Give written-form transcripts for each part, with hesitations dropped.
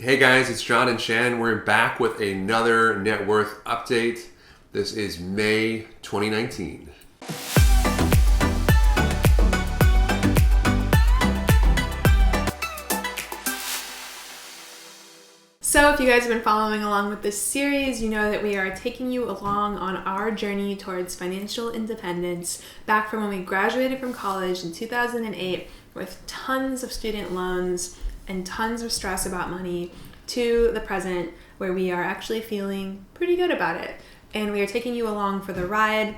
Hey guys, it's John and Shan. We're back with another net worth update. This is May 2019. So if you guys have been following along with this series, you know that we are taking you along on our journey towards financial independence back from when we graduated from college in 2008 with tons of student loans and tons of stress about money to the present where we are actually feeling pretty good about it. And we are taking you along for the ride.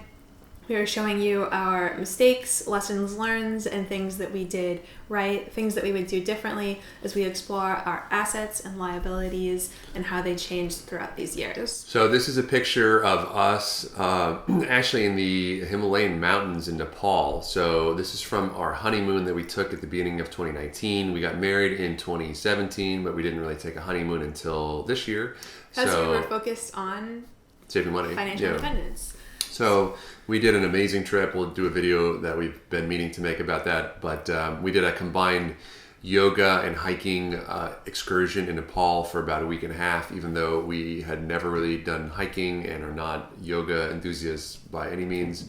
We are showing you our mistakes, lessons learned, and things that we did right, things that we would do differently as we explore our assets and liabilities and how they changed throughout these years. So this is a picture of us actually in the Himalayan mountains in Nepal. So this is from our honeymoon that we took at the beginning of 2019. We got married in 2017, but we didn't really take a honeymoon until this year. Because we were focused on saving money, financial independence. So we did an amazing trip. We'll do a video that we've been meaning to make about that. But we did a combined yoga and hiking excursion in Nepal for about a week and a half, even though we had never really done hiking and are not yoga enthusiasts by any means.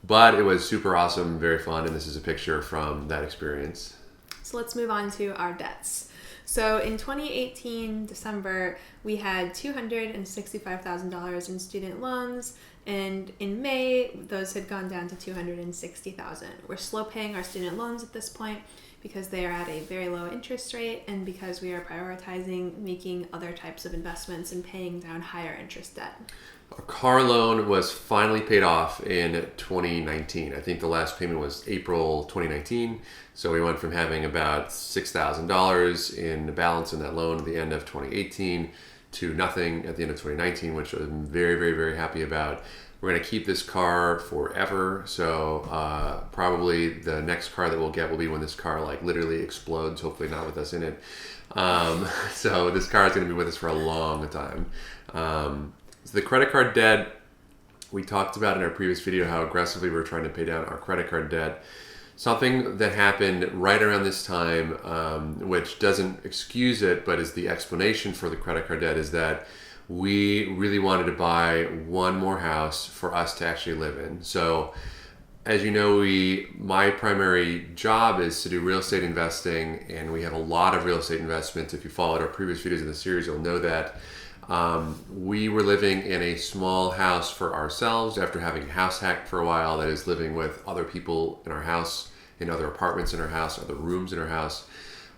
But it was super awesome, very fun, and this is a picture from that experience. So let's move on to our debts. So in 2018, December, we had $265,000 in student loans, and in May, those had gone down to $260,000. We're slow paying our student loans at this point because they are at a very low interest rate and because we are prioritizing making other types of investments and paying down higher interest debt. Our car loan was finally paid off in 2019. I think the last payment was April 2019. So we went from having about $6,000 in the balance in that loan at the end of 2018 to nothing at the end of 2019, which I'm very, very, very happy about. We're going to keep this car forever. So probably the next car that we'll get will be when this car like literally explodes, hopefully not with us in it. So this car is going to be with us for a long time. So the credit card debt, we talked about in our previous video how aggressively we were trying to pay down our credit card debt. Something that happened right around this time, which doesn't excuse it, but is the explanation for the credit card debt, is that we really wanted to buy one more house for us to actually live in. So as you know, my primary job is to do real estate investing, and we have a lot of real estate investments. If you followed our previous videos in the series, you'll know that. We were living in a small house for ourselves after having house hacked for a while. That is, living with other people in our house, in other apartments in our house, other rooms in our house.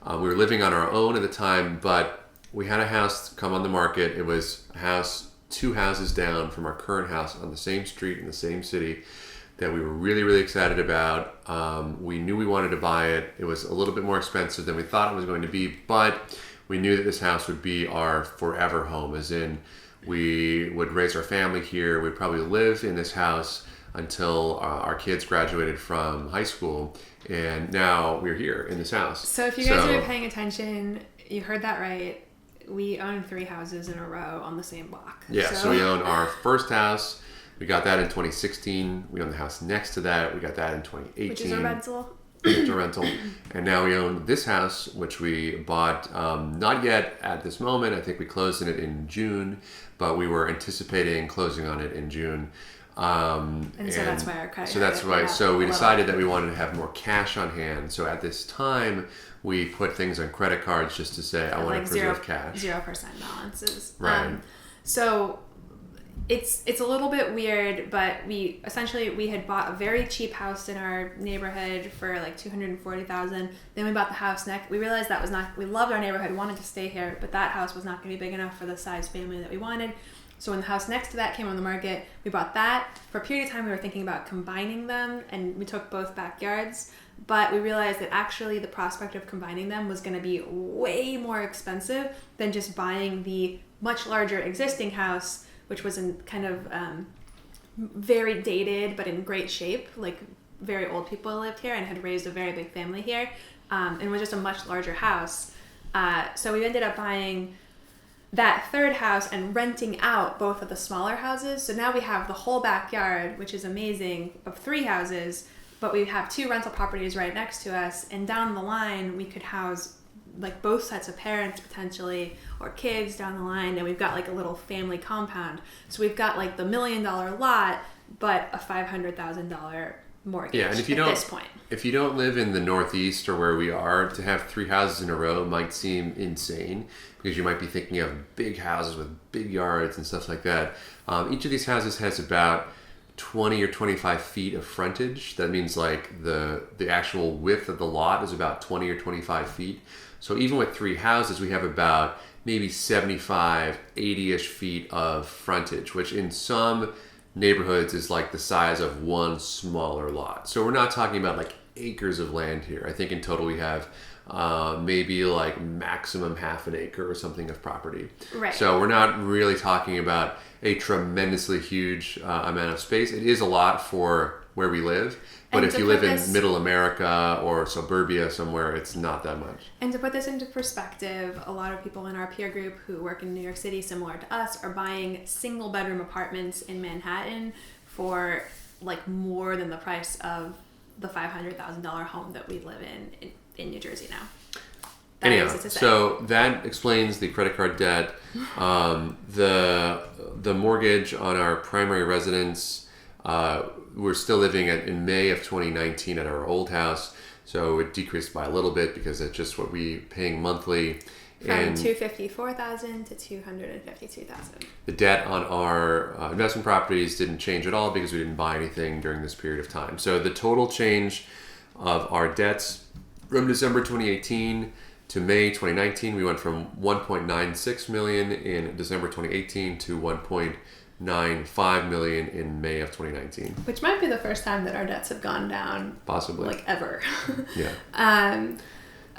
We were living on our own at the time, but we had a house come on the market. It was a house 2 houses down from our current house on the same street in the same city that we were really, really excited about. We knew we wanted to buy it. It was a little bit more expensive than we thought it was going to be, but we knew that this house would be our forever home, as in we would raise our family here. We'd probably live in this house until our kids graduated from high school, and now we're here in this house. So if you guys are paying attention, you heard that right. We own 3 houses in a row on the same block. Yeah, so we own our first house. We got that in 2016. We own the house next to that. We got that in 2018. Which is a rental. It's a rental. And now we own this house, which we bought not yet at this moment. I think we closed on it in June, but we were anticipating closing on it in June. And so that's why our credit. So that's why. So we decided that we wanted to have more cash on hand. So at this time, we put things on credit cards just to say, I want to preserve cash. 0% balances. Right. So it's a little bit weird, but we had bought a very cheap house in our neighborhood for like $240,000. Then we bought the house next. We realized that was not. We loved our neighborhood, wanted to stay here, but that house was not going to be big enough for the size family that we wanted. So when the house next to that came on the market, we bought that. For a period of time, we were thinking about combining them, and we took both backyards. But we realized that actually the prospect of combining them was going to be way more expensive than just buying the much larger existing house, which was in kind of very dated but in great shape. Like very old people lived here and had raised a very big family here, and was just a much larger house. So we ended up buying that third house and renting out both of the smaller houses. So now we have the whole backyard, which is amazing, of 3 houses, but we have 2 rental properties right next to us, and down the line we could house like both sets of parents potentially, or kids down the line, and we've got like a little family compound. So we've got like the $1 million lot, but a $500,000 mortgage. Yeah, and if you don't live in the Northeast or where we are, to have 3 houses in a row might seem insane, because you might be thinking of big houses with big yards and stuff like that. Each of these houses has about 20 or 25 feet of frontage. That means like the actual width of the lot is about 20 or 25 feet. So even with 3 houses, we have about maybe 75, 80-ish feet of frontage, which in some neighborhoods is like the size of one smaller lot. So we're not talking about like acres of land here. I think in total we have maybe like maximum half an acre or something of property. Right. So we're not really talking about a tremendously huge amount of space. It is a lot for where we live, but if you live in middle America or suburbia somewhere, it's not that much. And to put this into perspective, a lot of people in our peer group who work in New York City, similar to us, are buying single bedroom apartments in Manhattan for like more than the price of the $500,000 home that we live in New Jersey now. Anyhow, so that explains the credit card debt. The mortgage on our primary residence, we're still living in May of 2019 at our old house, so it decreased by a little bit because it's just what we paying monthly. From $254,000 to $252,000. The debt on our investment properties didn't change at all because we didn't buy anything during this period of time. So the total change of our debts from December 2018 to May 2019, we went from $1.96 million in December 2018 to $1.95 million in May of 2019. Which might be the first time that our debts have gone down. Possibly. Like ever. Yeah.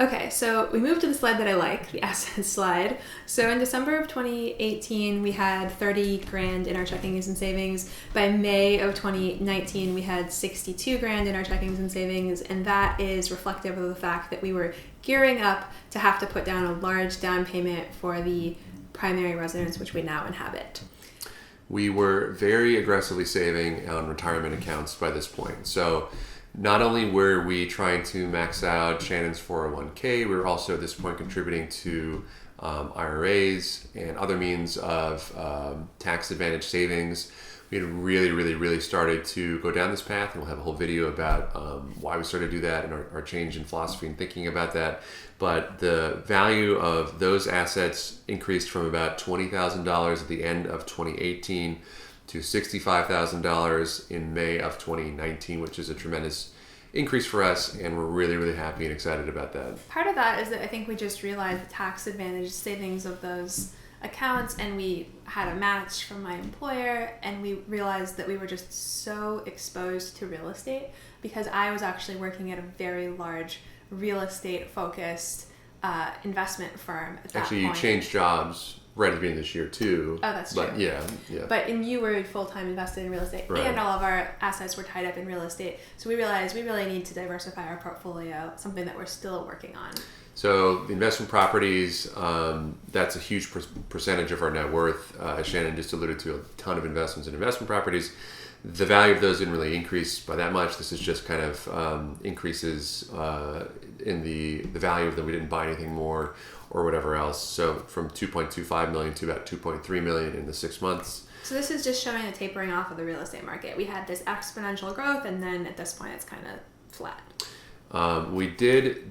Okay, so we moved to the slide that I like, the asset slide. So in December of 2018, we had $30,000 in our checkings and savings. By May of 2019, we had $62,000 in our checkings and savings, and that is reflective of the fact that we were gearing up to have to put down a large down payment for the primary residence, which we now inhabit. We were very aggressively saving on retirement accounts by this point. So not only were we trying to max out Shannon's 401k, we were also at this point contributing to IRAs and other means of tax advantage savings. We had really started to go down this path, and we'll have a whole video about why we started to do that and our change in philosophy and thinking about that. But the value of those assets increased from about $20,000 at the end of 2018 to $65,000 in May of 2019, which is a tremendous increase for us, and we're really happy and excited about that. Part of that is that I think we just realized the tax advantage savings of those accounts, and we had a match from my employer, and we realized that we were just so exposed to real estate because I was actually working at a very large real estate focused investment firm at that point. Actually, you changed jobs right at the beginning of this year too. Oh, that's but true. Yeah. But you were full-time invested in real estate, right. And all of our assets were tied up in real estate. So we realized we really need to diversify our portfolio, something that we're still working on. So the investment properties, that's a huge percentage of our net worth. As Shannon just alluded to, a ton of investments in investment properties. The value of those didn't really increase by that much. This is just kind of increases in the value of them. We didn't buy anything more or whatever else. So from $2.25 million to about $2.3 million in the 6 months. So this is just showing the tapering off of the real estate market. We had this exponential growth, and then at this point it's kind of flat. We did,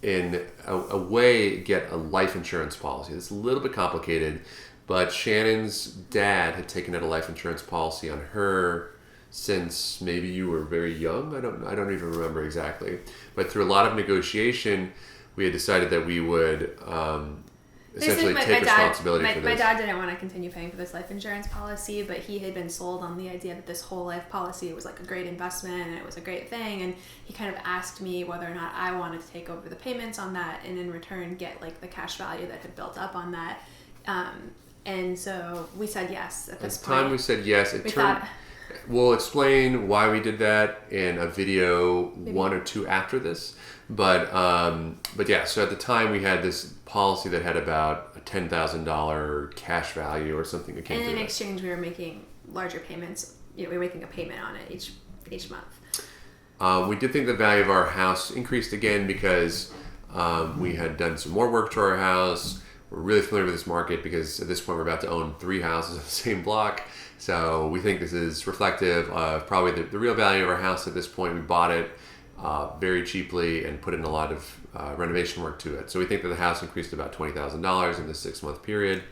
in a way, get a life insurance policy. It's a little bit complicated, but Shannon's dad had taken out a life insurance policy on her since maybe you were very young. I don't even remember exactly. But through a lot of negotiation, we had decided that we would essentially take responsibility for this. My dad didn't want to continue paying for this life insurance policy, but he had been sold on the idea that this whole life policy was like a great investment and it was a great thing, and he kind of asked me whether or not I wanted to take over the payments on that and in return get like the cash value that had built up on that. And so we said yes at this point. At the time we said yes. We'll explain why we did that in a video maybe 1 or 2 after this. But yeah, so at the time we had this policy that had about a $10,000 cash value or something. And in exchange, we were making larger payments. We were making a payment on it each month. We did think the value of our house increased again because We had done some more work to our house. We're really familiar with this market because at this point we're about to own 3 houses on the same block. So we think this is reflective of probably the real value of our house at this point. We bought it very cheaply and put in a lot of renovation work to it. So we think that the house increased about $20,000 in this 6-month period.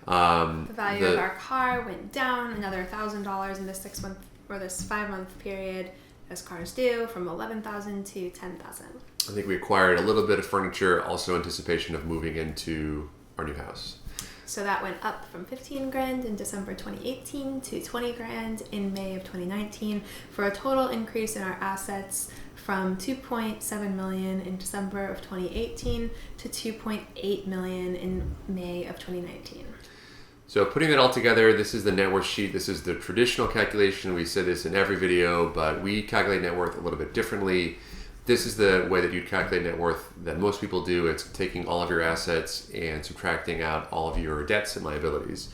The value of our car went down another $1,000 in this 6-month or this 5-month period as cars do, from $11,000 to $10,000. I think we acquired a little bit of furniture, also in anticipation of moving into our new house. So that went up from $15,000 in December 2018 to $20,000 in May of 2019, for a total increase in our assets from $2.7 million in December of 2018 to $2.8 million in May of 2019. So putting that all together, this is the net worth sheet. This is the traditional calculation. We said this in every video, but we calculate net worth a little bit differently. This is the way that you'd calculate net worth that most people do. It's taking all of your assets and subtracting out all of your debts and liabilities.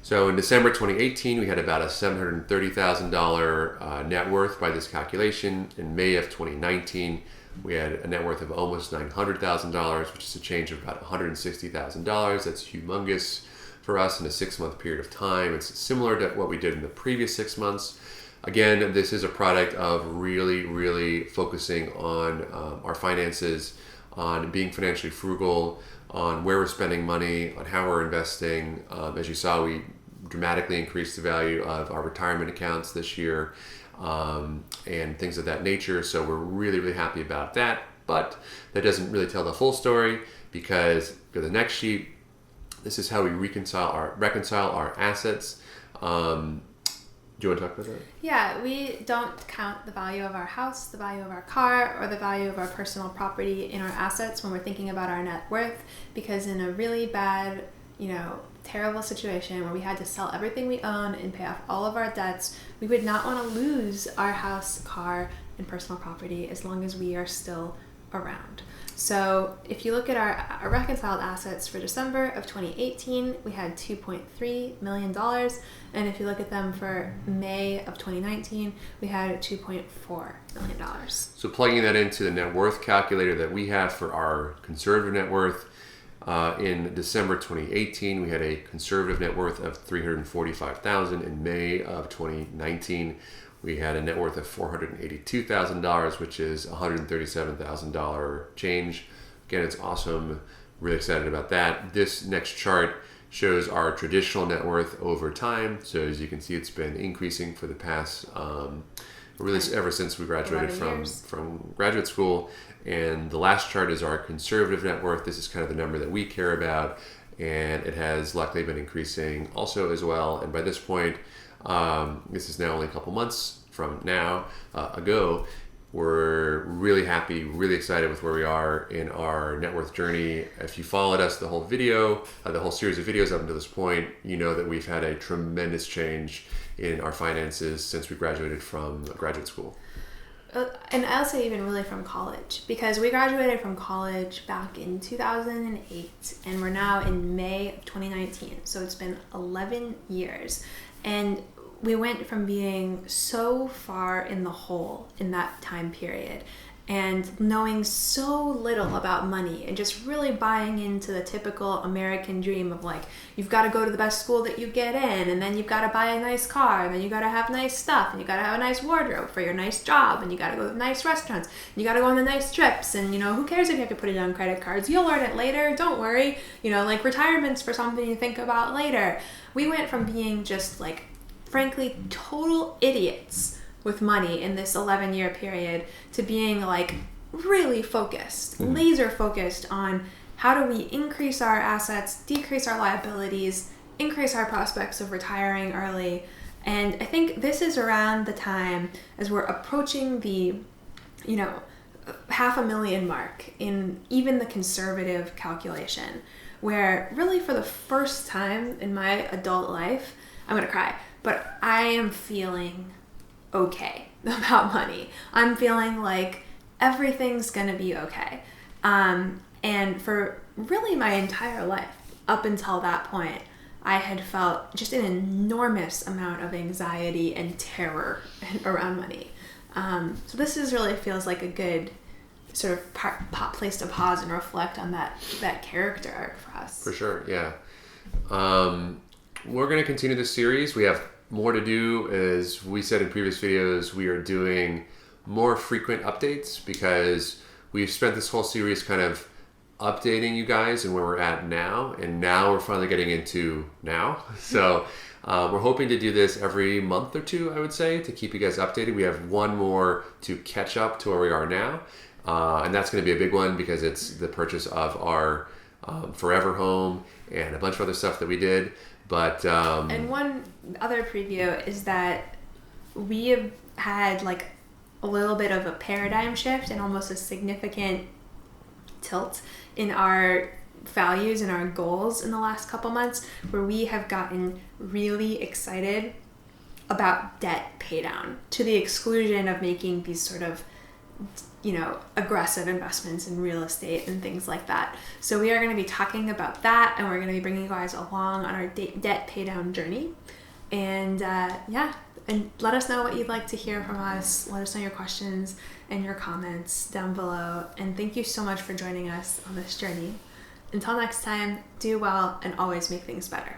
So in December 2018, we had about a $730,000 net worth by this calculation. In May of 2019, we had a net worth of almost $900,000, which is a change of about $160,000. That's humongous for us in a 6-month period of time. It's similar to what we did in the previous 6 months. Again, this is a product of really, really focusing on our finances, on being financially frugal, on where we're spending money, on how we're investing. As you saw, we dramatically increased the value of our retirement accounts this year, and things of that nature. So we're really, really happy about that. But that doesn't really tell the full story, because for the next sheet, this is how we reconcile our assets. Do you want to talk about that? Yeah, we don't count the value of our house, the value of our car, or the value of our personal property in our assets when we're thinking about our net worth, because in a really bad, terrible situation where we had to sell everything we own and pay off all of our debts, we would not want to lose our house, car, and personal property as long as we are still around. So if you look at our reconciled assets for December of 2018, we had $2.3 million. And if you look at them for May of 2019, we had $2.4 million. So plugging that into the net worth calculator that we have for our conservative net worth, in December 2018, we had a conservative net worth of $345,000. In May of 2019, we had a net worth of $482,000, which is $137,000 change. Again, it's awesome. Really excited about that. This next chart shows our traditional net worth over time. So as you can see, it's been increasing for the past, really ever since we graduated from graduate school. And the last chart is our conservative net worth. This is kind of the number that we care about. And it has luckily been increasing also as well. And by this point, this is now only a couple months from now ago. We're really happy, really excited with where we are in our net worth journey. If you followed us the whole video, the whole series of videos up until this point, you know that we've had a tremendous change in our finances since we graduated from graduate school. And I'll say even really from college, because we graduated from college back in 2008, and we're now in May of 2019. So it's been 11 years. And we went from being so far in the hole in that time period and knowing so little about money and just really buying into the typical American dream of you've got to go to the best school that you get in, and then you've got to buy a nice car, and then you got to have nice stuff, and you got to have a nice wardrobe for your nice job, and you got to go to nice restaurants, and you got to go on the nice trips, and who cares if you have to put it on credit cards? You'll learn it later, don't worry. Retirement's for something to think about later. We went from being just frankly total idiots with money in this 11-year period to being really focused, laser focused on how do we increase our assets, decrease our liabilities, increase our prospects of retiring early. And I think this is around the time as we're approaching the, $500,000 mark in even the conservative calculation, where really for the first time in my adult life, I'm going to cry, but I am feeling okay about money. I'm feeling like everything's gonna be okay. And for really my entire life, up until that point, I had felt just an enormous amount of anxiety and terror around money. So this really feels like a good sort of place to pause and reflect on that character arc for us. For sure, yeah. We're going to continue this series. We have more to do. As we said in previous videos, we are doing more frequent updates because we've spent this whole series kind of updating you guys and where we're at now, and now we're finally getting into now. So we're hoping to do this every month or two, I would say, to keep you guys updated. We have one more to catch up to where we are now, and that's going to be a big one because it's the purchase of our forever home and a bunch of other stuff that we did. But and one other preview is that we have had like a little bit of a paradigm shift and almost a significant tilt in our values and our goals in the last couple months, where we have gotten really excited about debt pay down to the exclusion of making these sort of, you know, aggressive investments in real estate and things like that. So we are going to be talking about that, and we're going to be bringing you guys along on our debt pay down journey. And and let us know what you'd like to hear from us. Let us know your questions and your comments down below. And thank you so much for joining us on this journey. Until next time, do well and always make things better.